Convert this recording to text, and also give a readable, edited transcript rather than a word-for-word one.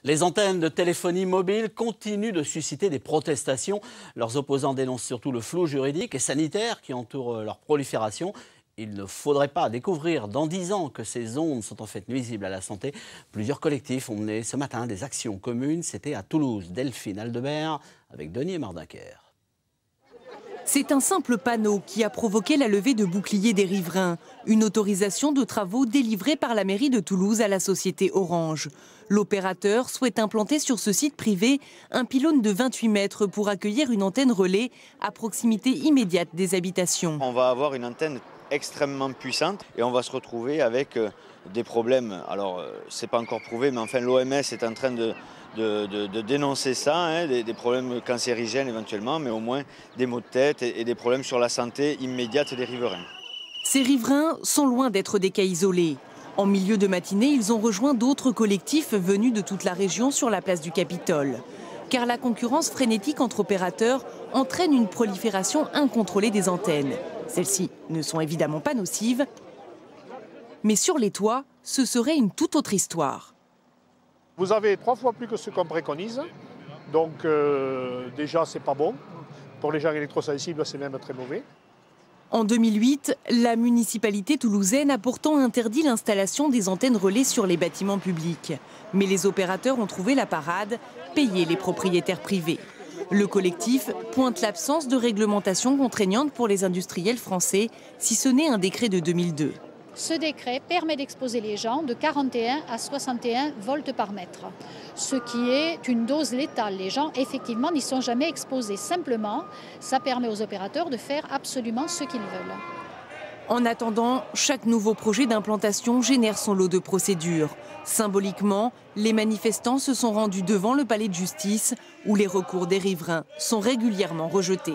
Les antennes de téléphonie mobile continuent de susciter des protestations. Leurs opposants dénoncent surtout le flou juridique et sanitaire qui entoure leur prolifération. Il ne faudrait pas découvrir dans 10 ans que ces ondes sont en fait nuisibles à la santé. Plusieurs collectifs ont mené ce matin des actions communes. C'était à Toulouse. Delphine Aldebert avec Denis Mardinquer. C'est un simple panneau qui a provoqué la levée de boucliers des riverains. Une autorisation de travaux délivrée par la mairie de Toulouse à la société Orange. L'opérateur souhaite implanter sur ce site privé un pylône de 28 mètres pour accueillir une antenne relais à proximité immédiate des habitations. On va avoir une antenne extrêmement puissante et on va se retrouver avec des problèmes. Alors, c'est pas encore prouvé, mais enfin l'OMS est en train de dénoncer ça, des problèmes cancérigènes éventuellement, mais au moins des maux de tête et des problèmes sur la santé immédiate des riverains. Ces riverains sont loin d'être des cas isolés. En milieu de matinée, ils ont rejoint d'autres collectifs venus de toute la région sur la place du Capitole. Car la concurrence frénétique entre opérateurs entraîne une prolifération incontrôlée des antennes. Celles-ci ne sont évidemment pas nocives, mais sur les toits, ce serait une toute autre histoire. Vous avez 3 fois plus que ce qu'on préconise, donc déjà c'est pas bon. Pour les gens électrosensibles, c'est même très mauvais. En 2008, la municipalité toulousaine a pourtant interdit l'installation des antennes relais sur les bâtiments publics. Mais les opérateurs ont trouvé la parade, payé les propriétaires privés. Le collectif pointe l'absence de réglementation contraignante pour les industriels français, si ce n'est un décret de 2002. Ce décret permet d'exposer les gens de 41 à 61 volts par mètre, ce qui est une dose létale. Les gens, effectivement, n'y sont jamais exposés. Simplement, ça permet aux opérateurs de faire absolument ce qu'ils veulent. En attendant, chaque nouveau projet d'implantation génère son lot de procédures. Symboliquement, les manifestants se sont rendus devant le palais de justice, où les recours des riverains sont régulièrement rejetés.